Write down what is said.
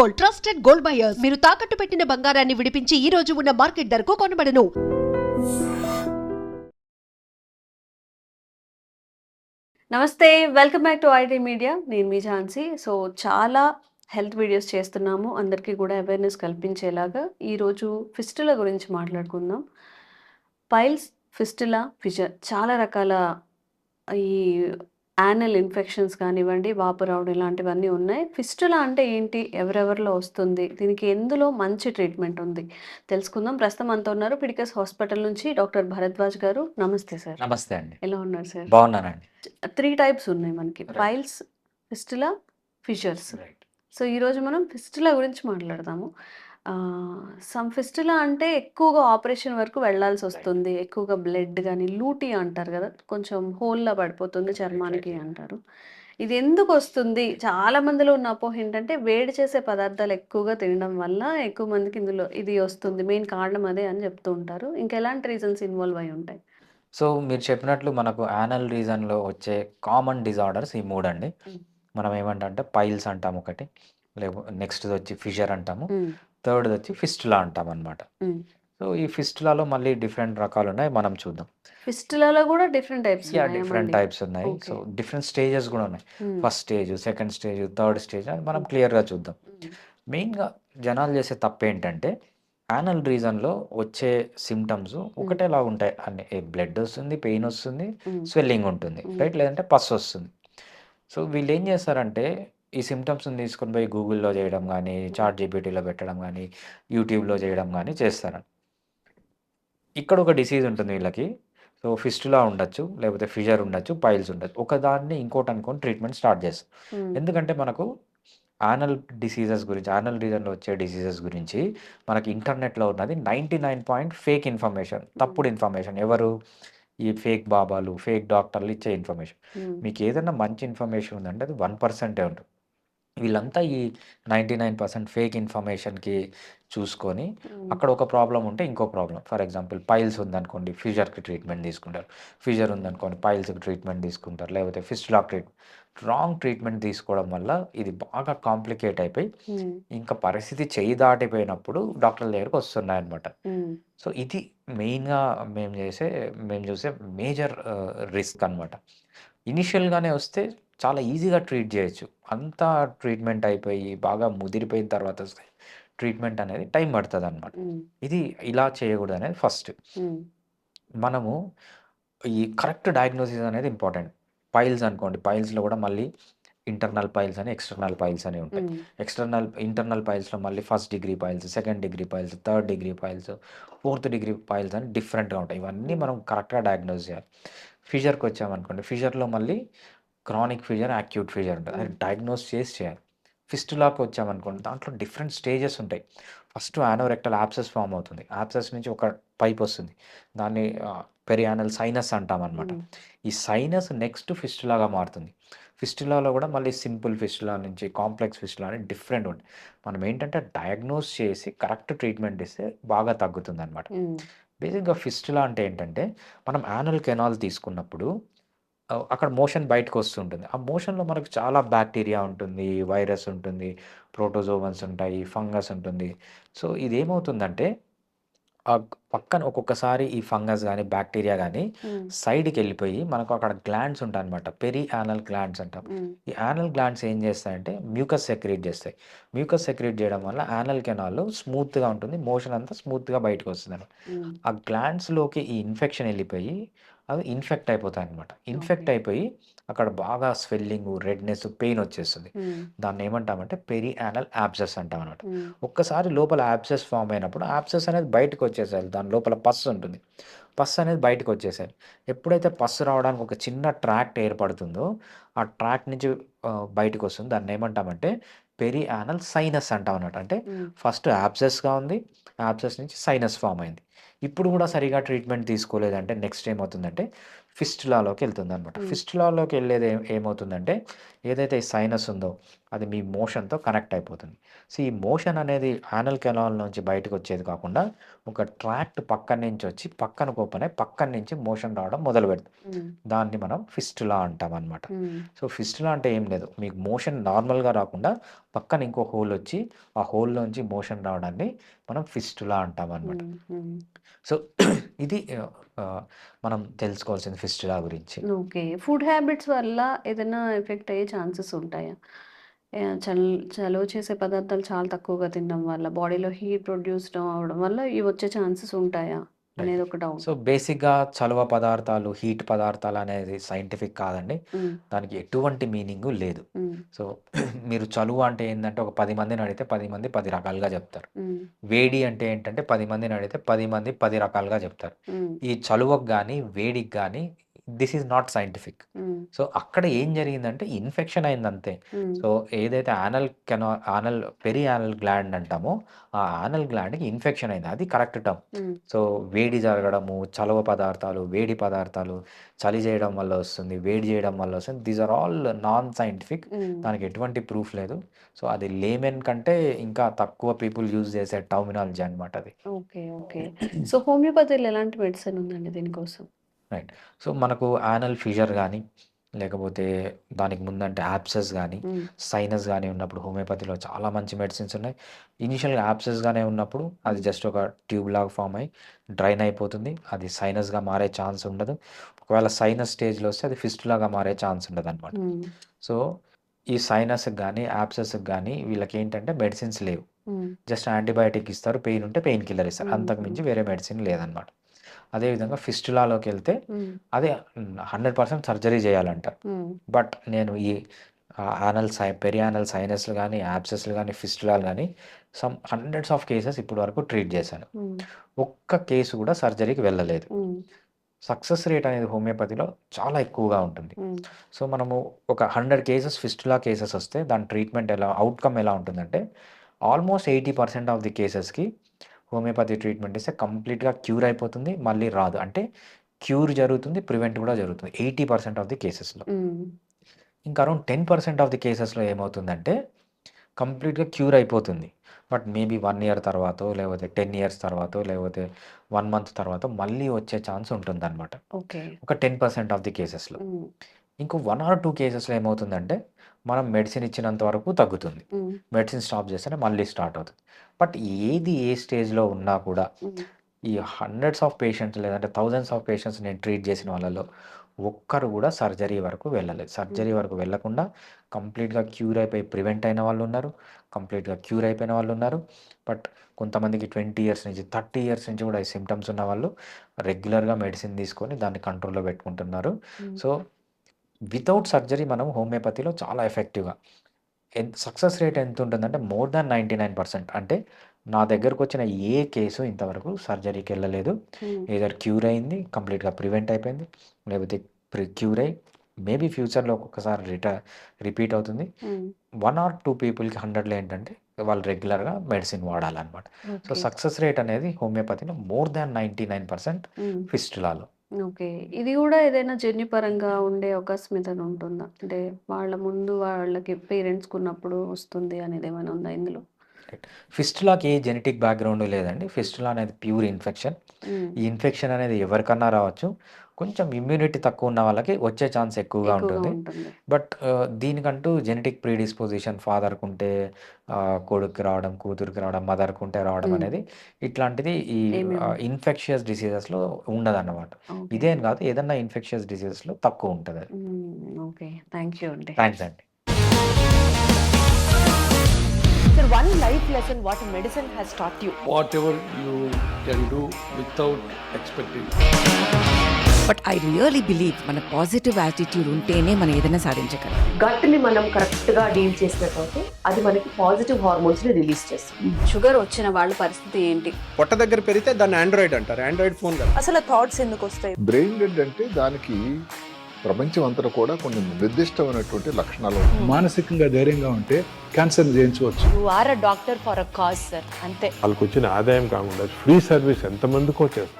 Gold, trusted gold buyers. మీరు తాకట్టు పెట్టిన బంగారాన్ని విడిపించి ఈ రోజు ఉన్న మార్కెట్ ధరకు కొనబడను. నమస్తే, welcome back to IT media. నేను మీ ఝాన్సీ. సో చాలా హెల్త్ వీడియోస్ చేస్తున్నాము, అందరికీ కూడా అవేర్నెస్ కల్పించేలాగా. ఈరోజు ఫిస్టులా గురించి మాట్లాడుకుందాం. పైల్స్, ఫిస్టులా, ఫిషర్ చాలా రకాల ఈ యానల్ ఇన్ఫెక్షన్స్ కానివ్వండి, వాపు రావడం ఇలాంటివన్నీ ఉన్నాయి. ఫిస్టులా అంటే ఏంటి, ఎవరెవరిలో వస్తుంది, దీనికి ఎందులో మంచి ట్రీట్మెంట్ ఉంది తెలుసుకుందాం. ప్రస్తుతం అంతా ఉన్నారు పిడికస్ హాస్పిటల్ నుంచి డాక్టర్ భరద్వాజ్ గారు. నమస్తే సార్. నమస్తే అండి. ఎలా ఉన్నారు సార్? బాగున్నానండి. 3 టైప్స్ ఉన్నాయి మనకి, Right. Piles, fistula, fissures. Right. So ఈరోజు మనం ఫిస్టులా గురించి మాట్లాడదాము. సమ్ ఫిస్టులా అంటే ఎక్కువగా ఆపరేషన్ వరకు వెళ్ళాల్సి వస్తుంది, ఎక్కువగా బ్లడ్ కానీ లూటీ అంటారు కదా, కొంచెం హోల్లా పడిపోతుంది చర్మానికి అంటారు. ఇది ఎందుకు వస్తుంది? చాలా మందిలో ఉన్న అపోహ ఏంటంటే వేడి చేసే పదార్థాలు ఎక్కువగా తినడం వల్ల ఎక్కువ మందికి ఇందులో ఇది వస్తుంది, మెయిన్ కారణం అదే అని చెప్తూ ఉంటారు. ఇంకెలాంటి రీజన్స్ ఇన్వాల్వ్ అయి ఉంటాయి? సో మీరు చెప్పినట్లు మనకు యానల్ రీజన్లో వచ్చే కామన్ డిజార్డర్స్ ఈ 3 అండి. మనం ఏమంటే పైల్స్ అంటాం ఒకటి, నెక్స్ట్ది వచ్చి ఫిషర్ అంటాము, థర్డ్ది వచ్చి ఫిస్టులా అంటాం అనమాట. సో ఈ ఫిస్టులాలో మళ్ళీ డిఫరెంట్ రకాలు ఉన్నాయి, మనం చూద్దాం. ఫిస్టులాలో కూడా డిఫరెంట్ టైప్స్ డిఫరెంట్ టైప్స్ ఉన్నాయి. సో డిఫరెంట్ స్టేజెస్ కూడా ఉన్నాయి. First stage, second stage, third stage అని మనం క్లియర్గా చూద్దాం. మెయిన్గా జనాలు చేసే తప్పు ఏంటంటే యానల్ రీజన్లో వచ్చే సిమ్టమ్స్ ఒకటేలా ఉంటాయి అన్ని. బ్లడ్ వస్తుంది, పెయిన్ వస్తుంది, స్వెల్లింగ్ ఉంటుంది, రైట్, లేదంటే పస్ వస్తుంది. సో వీళ్ళు ఏం చేస్తారంటే ఈ సిమ్టమ్స్ని తీసుకొని పోయి గూగుల్లో చేయడం కానీ, చాట్ జీపీటీలో పెట్టడం కానీ, యూట్యూబ్లో చేయడం కానీ చేస్తారు. ఇక్కడ ఒక డిసీజ్ ఉంటుంది వీళ్ళకి. సో ఫిస్టులా ఉండొచ్చు, లేకపోతే ఫిషర్ ఉండొచ్చు, పైల్స్ ఉండొచ్చు. ఒకదాన్ని ఇంకోటి అనుకొని ట్రీట్మెంట్ స్టార్ట్ చేస్తాం. ఎందుకంటే మనకు యానల్ డిసీజెస్ గురించి, యానల్ రీజన్లో వచ్చే డిసీజెస్ గురించి మనకి ఇంటర్నెట్లో ఉన్నది 99% ఫేక్ ఇన్ఫర్మేషన్, తప్పుడు ఇన్ఫర్మేషన్. ఎవరు? ఈ ఫేక్ బాబాలు, ఫేక్ డాక్టర్లు ఇచ్చే ఇన్ఫర్మేషన్. మీకు ఏదైనా మంచి ఇన్ఫర్మేషన్ ఉందంటే అది 1% ఉంటుంది. వీళ్ళంతా ఈ 99% ఫేక్ ఇన్ఫర్మేషన్కి చూసుకొని అక్కడ ఒక ప్రాబ్లం ఉంటే ఇంకో ప్రాబ్లం. ఫర్ ఎగ్జాంపుల్ పైల్స్ ఉందనుకోండి, ఫిషర్కి ట్రీట్మెంట్ తీసుకుంటారు, ఫిషర్ ఉందనుకోండి పైల్స్కి ట్రీట్మెంట్ తీసుకుంటారు, లేకపోతే ఫిస్టులా ట్రీట్మెంట్. రాంగ్ ట్రీట్మెంట్ తీసుకోవడం వల్ల ఇది బాగా కాంప్లికేట్ అయిపోయి ఇంకా పరిస్థితి చేయి దాటిపోయినప్పుడు డాక్టర్ల దగ్గరకు వస్తున్నాయి అనమాట. సో ఇది మెయిన్గా మేము చూసే మేజర్ రిస్క్ అనమాట. ఇనిషియల్గానే వస్తే చాలా ఈజీగా ట్రీట్ చేయొచ్చు. అంతా ట్రీట్మెంట్ అయిపోయి బాగా ముదిరిపోయిన తర్వాత వస్తే ట్రీట్మెంట్ అనేది టైం పడుతుంది అనమాట. ఇది ఇలా చేయకూడదు అనేది ఫస్ట్. మనము ఈ కరెక్ట్ డయాగ్నోసిస్ అనేది ఇంపార్టెంట్. పైల్స్ అనుకోండి, పైల్స్లో కూడా మళ్ళీ ఇంటర్నల్ పైల్స్ అని, ఎక్స్టర్నల్ పైల్స్ అని ఉంటాయి. ఇంటర్నల్ పైల్స్లో మళ్ళీ first degree piles, second degree piles, third degree piles, fourth degree piles అని డిఫరెంట్గా ఉంటాయి. ఇవన్నీ మనం కరెక్ట్గా డయాగ్నోస్ చేయాలి. ఫిషర్కి వచ్చామనుకోండి, ఫిషర్లో మళ్ళీ క్రానిక్ ఫిషర్, యాక్యూట్ ఫిషర్ ఉంటుంది, అది డయాగ్నోస్ చేయాలి. ఫిస్టులాకి వచ్చామనుకోండి, దాంట్లో డిఫరెంట్ స్టేజెస్ ఉంటాయి. ఫస్ట్ యానోరెక్టల్ యాబ్సెస్ ఫామ్ అవుతుంది, యాబ్సెస్ నుంచి ఒక పైప్ వస్తుంది, దాన్ని పెరియానల్ సైనస్ అంటాం అనమాట. ఈ సైనస్ నెక్స్ట్ ఫిస్టులాగా మారుతుంది. ఫిస్టులాలో కూడా మళ్ళీ సింపుల్ ఫిస్టులా నుంచి కాంప్లెక్స్ ఫిస్టులా అని డిఫరెంట్ ఉంటుంది. మనం ఏంటంటే డయాగ్నోస్ చేసి కరెక్ట్ ట్రీట్మెంట్ ఇస్తే బాగా తగ్గుతుంది అనమాట. బేసిక్గా ఫిస్టులా అంటే ఏంటంటే మనం యానల్ కెనాల్ తీసుకున్నప్పుడు అక్కడ మోషన్ బయటకు వస్తుంటుంది. ఆ మోషన్లో మనకు చాలా బ్యాక్టీరియా ఉంటుంది, వైరస్ ఉంటుంది, ప్రోటోజోవన్స్ ఉంటాయి, ఫంగస్ ఉంటుంది. సో ఇదేమవుతుందంటే పక్కన ఒక్కొక్కసారి ఈ ఫంగస్ కానీ, బ్యాక్టీరియా కానీ సైడ్కి వెళ్ళిపోయి మనకు అక్కడ గ్లాండ్స్ ఉంటాయి అనమాట, పెరి యానల్ గ్లాండ్స్ అంటాం. ఈ యానల్ గ్లాండ్స్ ఏం చేస్తాయంటే మ్యూకస్ సెక్రీట్ చేస్తాయి. మ్యూకస్ సెక్రీట్ చేయడం వల్ల యానల్ కెనాల్ స్మూత్గా ఉంటుంది, మోషన్ అంతా స్మూత్గా బయటకు వస్తుంది అనమాట. ఆ గ్లాండ్స్లోకి ఈ ఇన్ఫెక్షన్ వెళ్ళిపోయి అవి ఇన్ఫెక్ట్ అయిపోతాయి అనమాట. ఇన్ఫెక్ట్ అయిపోయి అక్కడ బాగా స్వెల్లింగ్, రెడ్నెస్, పెయిన్ వచ్చేస్తుంది. దాన్ని ఏమంటామంటే పెరి యానల్ యాబ్సెస్ అంటాం అనమాట. ఒక్కసారి లోపల యాబ్సెస్ ఫామ్ అయినప్పుడు యాబ్సెస్ అనేది బయటకు వచ్చేసాయి, దాని లోపల పస్ ఉంటుంది, పస్ అనేది బయటకు వచ్చేసాయి. ఎప్పుడైతే పస్ రావడానికి ఒక చిన్న ట్రాక్ట్ ఏర్పడుతుందో ఆ ట్రాక్ నుంచి బయటకు వస్తుంది, దాన్ని ఏమంటామంటే పెరి యానల్ సైనస్ అంటాం అన్నమాట. అంటే ఫస్ట్ యాబ్సెస్గా ఉంది, యాబ్సెస్ నుంచి సైనస్ ఫామ్ అయింది. ఇప్పుడు కూడా సరిగా ట్రీట్మెంట్ తీసుకోలేదంటే నెక్స్ట్ ఏమవుతుందంటే ఫిస్టులాలోకి వెళ్తుంది అనమాట. ఫిస్టులాలోకి వెళ్ళేది ఏమవుతుందంటే ఏదైతే ఈ సైనస్ ఉందో అది మీ మోషన్తో కనెక్ట్ అయిపోతుంది. సో ఈ మోషన్ అనేది యానల్ కెనాల్ నుంచి బయటకు వచ్చేది కాకుండా ఒక ట్రాక్ట్ పక్కన నుంచి వచ్చి పక్కన ఓపెన్ అయ్యి పక్కన నుంచి మోషన్ రావడం మొదలు పెడుతుంది. దాన్ని మనం ఫిస్టులా అంటాం అనమాట. సో ఫిస్టులా అంటే ఏం లేదు, మీకు మోషన్ నార్మల్గా రాకుండా పక్కన ఇంకో హోల్ వచ్చి ఆ హోల్లోంచి మోషన్ రావడాన్ని మనం ఫిస్టులా అంటాం అనమాట. సో ఇది మనం తెలుసుకోవాల్సింది ఫిస్టులా గురించి. ఓకే. ఫుడ్ హ్యాబిట్స్ వల్ల ఏదైనా ఎఫెక్ట్ అయ్యే ఛాన్సెస్ ఉంటాయా? చలువ చేసే పదార్థాలు చాలా తక్కువగా తినడం వల్ల, బాడీలో హీట్ ప్రొడ్యూస్ అవ్వడం వల్ల ఇవి వచ్చే ఛాన్సెస్ ఉంటాయా అనేది ఒక డౌట్. సో బేసిక్గా చలువ పదార్థాలు, హీట్ పదార్థాలు అనేది సైంటిఫిక్ కాదండి. దానికి ఎటువంటి మీనింగు లేదు. సో మీరు చలువ అంటే ఏంటంటే ఒక 10 మందిని అడిగితే 10 మంది 10 రకాలుగా చెప్తారు. వేడి అంటే ఏంటంటే 10 మందిని అడిగితే 10 మంది 10 రకాలుగా చెప్తారు. ఈ చలువకు కానీ వేడికి కానీ this is not scientific. So అక్కడ ఏం జరిగిందంటే ఇన్ఫెక్షన్ అయింది అంతే. సో ఏదైతే ఆనల్ పెరి యానల్ గ్లాండ్ అంటామో ఆ యానల్ గ్లాండ్కి ఇన్ఫెక్షన్ అయింది, అది కరెక్ట్ టర్మ్. సో వేడి జరగడము, చలువ పదార్థాలు, వేడి పదార్థాలు, చలి చేయడం వల్ల వస్తుంది, వేడి చేయడం వల్ల వస్తుంది, these are all non scientific. దానికి ఎటువంటి ప్రూఫ్ లేదు. సో అది లేమెన్ కంటే ఇంకా తక్కువ పీపుల్ యూజ్ చేసే టర్మినాలజీ అనమాట అది. ఓకే. ఓకే. సో హోమియోపతిలో ఎలాంటి మెడిసిన్ ఉందండి దీనికోసం? రైట్. సో మనకు యానల్ ఫిషర్ కానీ లేకపోతే దానికి ముందంటే యాప్సెస్ కానీ సైనస్ కానీ ఉన్నప్పుడు హోమియోపతిలో చాలా మంచి మెడిసిన్స్ ఉన్నాయి. ఇనిషియల్గా యాప్సెస్గానే ఉన్నప్పుడు అది జస్ట్ ఒక ట్యూబ్ లాగా ఫామ్ అయ్యి డ్రైన్ అయిపోతుంది, అది సైనస్గా మారే ఛాన్స్ ఉండదు. ఒకవేళ సైనస్ స్టేజ్లో వస్తే అది ఫిస్టులాగా మారే ఛాన్స్ ఉండదు అనమాట. సో ఈ సైనస్కి కానీ యాప్సెస్కి కానీ వీళ్ళకి ఏంటంటే మెడిసిన్స్ లేవు, జస్ట్ యాంటీబయాటిక్ ఇస్తారు, పెయిన్ ఉంటే పెయిన్ కిల్లర్ ఇస్తారు, అంతకు మించి వేరే మెడిసిన్ లేదనమాట. అదేవిధంగా ఫిస్టులాలోకి వెళ్తే అదే 100% సర్జరీ చేయాలంట. బట్ నేను ఈ పెరియానల్ సైనస్లు కానీ యాప్సెస్లు కానీ ఫిస్టులాలు కానీ సమ్ హండ్రెడ్స్ ఆఫ్ కేసెస్ ఇప్పటి వరకు ట్రీట్ చేశాను. ఒక్క కేసు కూడా సర్జరీకి వెళ్ళలేదు. సక్సెస్ రేట్ అనేది హోమియోపతిలో చాలా ఎక్కువగా ఉంటుంది. సో మనము ఒక 100 కేసెస్ ఫిస్టులా కేసెస్ వస్తే దాని ట్రీట్మెంట్ అవుట్కమ్ ఎలా ఉంటుందంటే ఆల్మోస్ట్ 80% ఆఫ్ ది కేసెస్కి హోమియోపతి ట్రీట్మెంట్ ఇస్తే కంప్లీట్గా క్యూర్ అయిపోతుంది, మళ్ళీ రాదు. అంటే క్యూర్ జరుగుతుంది, ప్రివెంట్ కూడా జరుగుతుంది 80% ఆఫ్ ది కేసెస్లో. ఇంకా అరౌండ్ 10% ఆఫ్ ది కేసెస్లో ఏమవుతుందంటే కంప్లీట్గా క్యూర్ అయిపోతుంది, బట్ మేబీ 1 ఇయర్ తర్వాత లేకపోతే 10 ఇయర్స్ తర్వాత లేకపోతే 1 మంత్ తర్వాత మళ్ళీ వచ్చే ఛాన్స్ ఉంటుంది అనమాట. ఒక 10% ఆఫ్ ది కేసెస్లో. ఇంకో 1 or 2 కేసెస్లో ఏమవుతుందంటే మనం మెడిసిన్ ఇచ్చినంత వరకు తగ్గుతుంది, మెడిసిన్ స్టాప్ చేస్తేనే మళ్ళీ స్టార్ట్ అవుతుంది. బట్ ఏది ఏ స్టేజ్లో ఉన్నా కూడా ఈ హండ్రెడ్స్ ఆఫ్ పేషెంట్స్ లేదంటే థౌజండ్స్ ఆఫ్ పేషెంట్స్ నేను ట్రీట్ చేసిన వాళ్ళలో ఒక్కరు కూడా సర్జరీ వరకు వెళ్ళలేదు. సర్జరీ వరకు వెళ్ళకుండా కంప్లీట్గా క్యూర్ అయిపోయి ప్రివెంట్ అయిన వాళ్ళు ఉన్నారు, కంప్లీట్గా క్యూర్ అయిపోయిన వాళ్ళు ఉన్నారు. బట్ కొంతమందికి 20 ఇయర్స్ నుంచి 30 ఇయర్స్ నుంచి కూడా ఈ సిమ్టమ్స్ ఉన్న వాళ్ళు రెగ్యులర్గా మెడిసిన్ తీసుకొని దాన్ని కంట్రోల్లో పెట్టుకుంటున్నారు. సో వితౌట్ సర్జరీ మనం హోమియోపతిలో చాలా ఎఫెక్టివ్గా సక్సెస్ రేట్ ఎంత ఉంటుందంటే మోర్ దాన్ 99%. అంటే నా దగ్గరకు వచ్చిన ఏ కేసు ఇంతవరకు సర్జరీకి వెళ్ళలేదు, ఏదర్ క్యూర్ అయింది, కంప్లీట్గా ప్రివెంట్ అయిపోయింది, లేకపోతే క్యూర్ అయ్యి మేబీ ఫ్యూచర్లో ఒక్కొక్కసారి రిపీట్ అవుతుంది. 1 or 2 పీపుల్కి 100లో ఏంటంటే వాళ్ళు రెగ్యులర్గా మెడిసిన్ వాడాలన్నమాట. సో సక్సెస్ రేట్ అనేది హోమియోపతిలో మోర్ దాన్ 99% ఫిస్టులాలో. ఓకే. ఇది కూడా ఏదైనా జన్యుపరంగా ఉండే అవకాశం ఏదైనా ఉంటుందా? అంటే వాళ్ళ ముందు వాళ్ళకి పేరెంట్స్‌కి ఉన్నప్పుడు వస్తుంది అనేది ఏమైనా ఉందా ఇందులో? ఫిస్టులాకి ఏ జెనెటిక్ బ్యాక్గ్రౌండ్ లేదండి. ఫిస్టులా అనేది ప్యూర్ ఇన్ఫెక్షన్. ఈ ఇన్ఫెక్షన్ అనేది ఎవరికన్నా రావచ్చు. కొంచెం ఇమ్యూనిటీ తక్కువ ఉన్న వాళ్ళకి వచ్చే ఛాన్స్ ఎక్కువగా ఉంటుంది. బట్ దీనికంటూ జెనెటిక్ ప్రీడిస్పోజిషన్ ఫాదర్‌కి ఉంటే కొడుక్కి రావడం, కూతురికి రావడం, మదర్‌కి ఉంటే రావడం అనేది ఇట్లాంటిది ఈ ఇన్ఫెక్షియస్ డిసీజెస్‌లో ఉండదన్నమాట. ఇదేం కాదు, ఏదన్నా ఇన్ఫెక్షియస్ డిసీజెస్‌లో తక్కువ ఉంటది అది. ఓకే. థ్యాంక్ యూ అండి. థ్యాంక్స్ అండి. Sir, one life lesson what medicine has taught you. Whatever you can do without expecting. But I really believe మన పాజిటివ్ యాటిట్యూడ్ ఉంటేనే మనం ఏదైనా సాధించగలం. గట్ని మనం కరెక్ట్గా డీల్ చేసినట్లయితే అది మనకి పాజిటివ్ హార్మోన్స్ని రిలీజ్ చేస్తుంది. షుగర్ వచ్చిన వాళ్ళ పరిస్థితి ఏంటి? పొట్ట దగ్గర పెరిగితే దాన్ని ఆండ్రాయిడ్ అంటారు, ఆండ్రాయిడ్ ఫోన్ కదా. అసలు థాట్స్ ఎందుకు వస్తాయి? బ్రెయిన్ డెడ్ అంటే దానికి ప్రపంచం అంతా కూడా కొన్ని నిర్దిష్టమైనటువంటి లక్షణాలు ఉంటాయి. మానసికంగా ధైర్యంగా ఉంటే క్యాన్సర్ జయించవచ్చు. You are a doctor for a cause sir, అంతే. వాళ్ళకి వచ్చిన ఆదాయం కాకుండా ఫ్రీ సర్వీస్ ఎంతమందికో చేస్తుంది.